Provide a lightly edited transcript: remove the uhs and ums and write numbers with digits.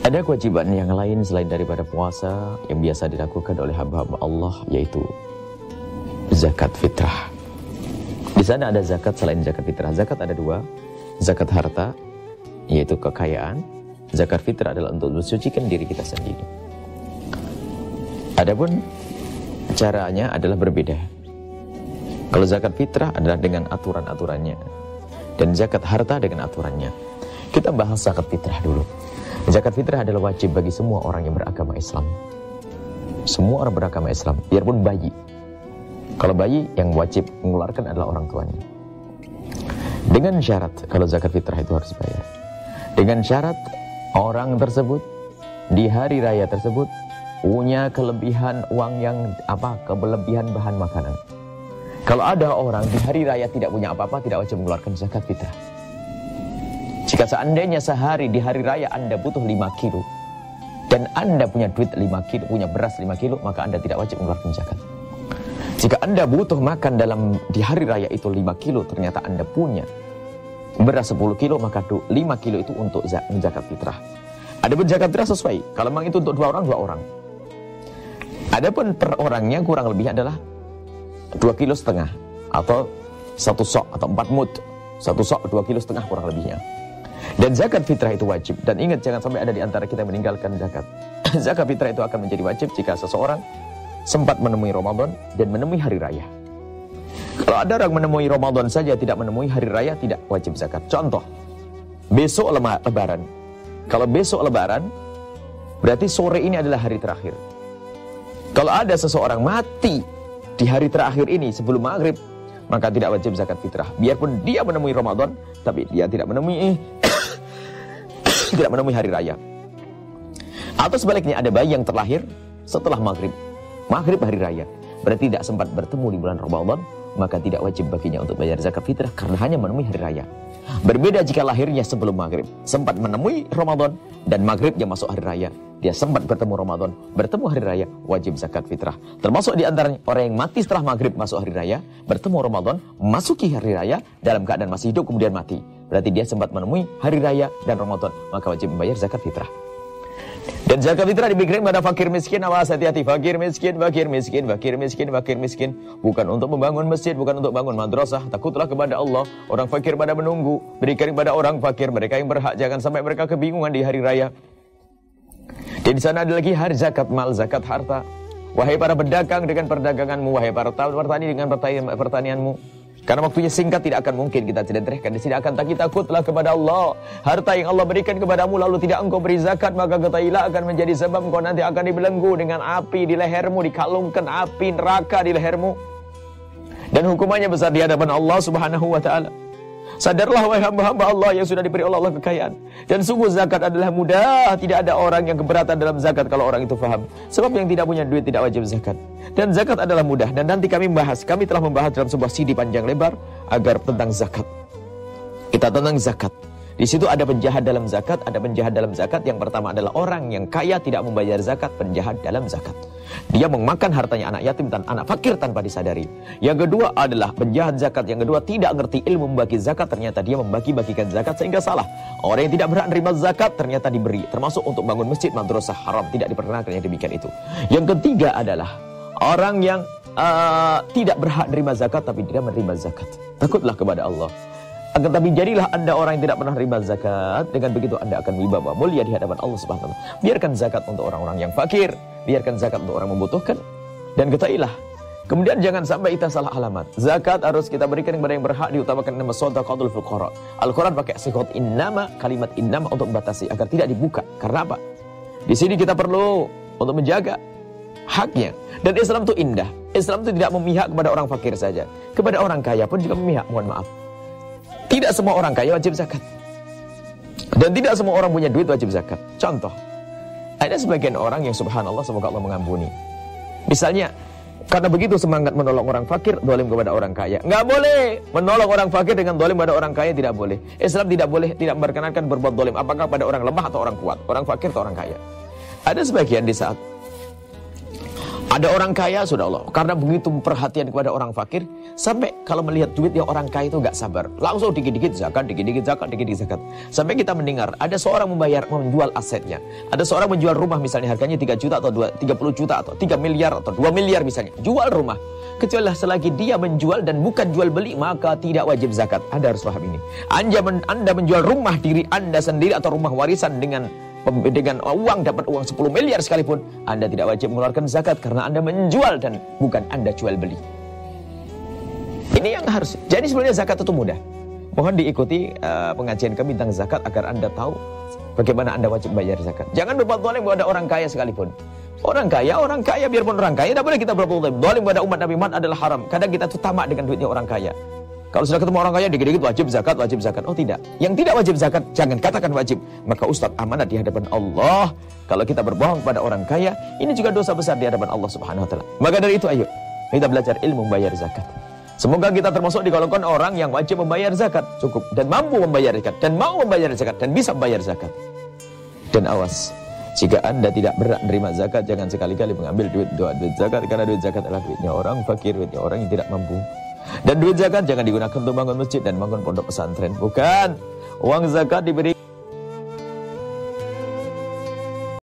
Ada kewajiban yang lain selain daripada puasa yang biasa dilakukan oleh hamba-hamba Allah, yaitu zakat fitrah. Di sana ada zakat selain zakat fitrah. Zakat ada dua, zakat harta, yaitu kekayaan. Zakat fitrah adalah untuk mensucikan diri kita sendiri. Adapun caranya adalah berbeda. Kalau zakat fitrah adalah dengan aturan-aturannya, dan zakat harta dengan aturannya. Kita bahas zakat fitrah dulu. Zakat fitrah adalah wajib bagi semua orang yang beragama Islam. Semua orang beragama Islam, biarpun bayi. Kalau bayi, yang wajib mengeluarkan adalah orang tuanya. Dengan syarat, kalau zakat fitrah itu harus bayar. Dengan syarat, orang tersebut di hari raya tersebut punya kelebihan uang yang kelebihan bahan makanan. Kalau ada orang di hari raya tidak punya apa-apa, tidak wajib mengeluarkan zakat fitrah. Jika seandainya sehari di hari raya Anda butuh 5 kilo dan Anda punya duit 5 kilo, punya beras 5 kilo, maka Anda tidak wajib mengeluarkan zakat. Jika Anda butuh makan di hari raya itu 5 kilo, ternyata Anda punya beras 10 kilo, maka 5 kilo itu untuk zakat fitrah. Adapun zakat fitrah sesuai, kalau memang itu untuk 2 orang, 2 orang. Adapun per orangnya kurang lebih adalah 2,5 kilo atau 1 sok atau 4 mud. 1 sok 2,5 kilo kurang lebihnya. Dan zakat fitrah itu wajib. Dan ingat, jangan sampai ada di antara kita yang meninggalkan zakat. Zakat fitrah itu akan menjadi wajib jika seseorang sempat menemui Ramadan dan menemui hari raya. Kalau ada orang menemui Ramadan saja tidak menemui hari raya, tidak wajib zakat. Contoh, besok lebaran. Kalau besok lebaran, berarti sore ini adalah hari terakhir. Kalau ada seseorang mati di hari terakhir ini sebelum maghrib, maka tidak wajib zakat fitrah. Biarpun dia menemui Ramadan, tapi dia tidak menemui tidak menemui hari raya. Atau sebaliknya, ada bayi yang terlahir setelah maghrib hari raya, berarti tidak sempat bertemu di bulan Ramadan, maka tidak wajib baginya untuk bayar zakat fitrah karena hanya menemui hari raya. Berbeda jika lahirnya sebelum maghrib, sempat menemui Ramadan dan maghribnya masuk hari raya, dia sempat bertemu Ramadan, bertemu hari raya, wajib zakat fitrah. Termasuk di antaranya orang yang mati setelah maghrib masuk hari raya, bertemu Ramadan, masuki hari raya dalam keadaan masih hidup kemudian mati, berarti dia sempat menemui hari raya dan Ramadan, maka wajib membayar zakat fitrah. Dan zakat fitrah diberikan kepada fakir miskin. Awas, hati-hati, fakir miskin. Bukan untuk membangun masjid, bukan untuk bangun madrasah. Takutlah kepada Allah. Orang fakir pada menunggu, berikan kepada orang fakir, mereka yang berhak. Jangan sampai mereka kebingungan di hari raya. Dan di sana ada lagi hari zakat mal, zakat harta. Wahai para pedagang dengan perdaganganmu, wahai para petani dengan pertanianmu. Karena waktunya singkat, tidak akan mungkin kita ceritakan di sini. Akan takutlah kepada Allah. Harta yang Allah berikan kepadamu lalu tidak engkau beri zakat, maka ketahuilah akan menjadi sebab engkau nanti akan dibelenggu dengan api di lehermu, dikalungkan api neraka di lehermu. Dan hukumannya besar di hadapan Allah Subhanahu wa taala. Sadarlah wahai hamba-hamba Allah yang sudah diberi oleh Allah kekayaan. Dan sungguh zakat adalah mudah. Tidak ada orang yang keberatan dalam zakat kalau orang itu faham. Sebab yang tidak punya duit tidak wajib zakat. Dan zakat adalah mudah. Dan nanti kami telah membahas dalam sebuah CD panjang lebar agar tentang zakat. Kita tentang zakat. Di situ ada penjahat dalam zakat, ada penjahat dalam zakat. Yang pertama adalah orang yang kaya tidak membayar zakat, penjahat dalam zakat. Dia memakan hartanya anak yatim dan anak fakir tanpa disadari. Yang kedua adalah penjahat zakat. Yang kedua tidak ngerti ilmu membagi zakat, ternyata dia membagi-bagikan zakat sehingga salah. Orang yang tidak berhak menerima zakat ternyata diberi, termasuk untuk bangun masjid, madrasah, haram, tidak diperkenankan yang demikian itu. Yang ketiga adalah orang yang tidak berhak menerima zakat tapi tidak menerima zakat. Takutlah kepada Allah. Akan tapi jadilah Anda orang yang tidak pernah riba zakat. Dengan begitu Anda akan wibawa mulia di hadapan Allah Subhanahu wa taala. Biarkan zakat untuk orang-orang yang fakir, biarkan zakat untuk orang membutuhkan, dan ketahuilah. Kemudian jangan sampai kita salah alamat. Zakat harus kita berikan kepada yang berhak, diutamakan nama shadaqatul fuqara. Al-Qur'an pakai sigat innama, kalimat innama untuk membatasi agar tidak dibuka. Karena apa? Di sini kita perlu untuk menjaga haknya. Dan Islam itu indah. Islam itu tidak memihak kepada orang fakir saja. Kepada orang kaya pun juga memihak, mohon maaf. Tidak semua orang kaya wajib zakat. Dan tidak semua orang punya duit wajib zakat. Contoh, ada sebagian orang yang subhanallah, semoga Allah mengampuni. Misalnya, karena begitu semangat menolong orang fakir, dolim kepada orang kaya. Nggak boleh menolong orang fakir dengan dolim pada orang kaya, tidak boleh. Islam tidak boleh, tidak memperkenankan berbuat dolim. Apakah pada orang lemah atau orang kuat, orang fakir atau orang kaya. Ada sebagian di saat Ada orang kaya, sudah Allah, karena begitu perhatian kepada orang fakir, sampai kalau melihat duitnya orang kaya itu gak sabar, langsung dikit-dikit zakat, dikit-dikit zakat, dikit-dikit zakat. Sampai kita mendengar, ada seorang menjual asetnya. Ada seorang menjual rumah misalnya harganya 3 juta atau 30 juta atau 3 miliar atau 2 miliar misalnya. Jual rumah. Kecuali selagi dia menjual dan bukan jual beli, maka tidak wajib zakat. Anda harus paham ini. Anda menjual rumah diri Anda sendiri atau rumah warisan dengan uang, dapat uang 10 miliar sekalipun, Anda tidak wajib mengeluarkan zakat karena Anda menjual dan bukan Anda jual beli. Ini yang harus. Jadi sebenarnya zakat itu mudah. Mohon diikuti pengajian kami tentang zakat agar Anda tahu bagaimana Anda wajib bayar zakat. Jangan berbuat zalim kepada orang kaya sekalipun. Orang kaya biarpun orang kaya, tidak boleh kita berbuat zalim. Zalim kepada umat Nabi Muhammad adalah haram. Kadang kita tuh tamak dengan duitnya orang kaya. Kalau sudah ketemu orang kaya, dikit-dikit wajib zakat, wajib zakat. Oh tidak. Yang tidak wajib zakat, jangan katakan wajib. Maka Ustadz amanat di hadapan Allah. Kalau kita berbohong kepada orang kaya, ini juga dosa besar di hadapan Allah Subhanahu wa Ta'ala. Maka dari itu, ayo kita belajar ilmu membayar zakat. Semoga kita termasuk di golongan orang yang wajib membayar zakat, cukup, dan mampu membayar zakat, dan mau membayar zakat, dan bisa membayar zakat. Dan awas, jika Anda tidak berhak menerima zakat, jangan sekali-kali mengambil duit zakat, karena duit zakat adalah duitnya orang fakir, duitnya orang yang tidak mampu. Dan duit zakat jangan digunakan untuk bangun masjid dan bangun pondok pesantren. Bukan. Uang zakat diberi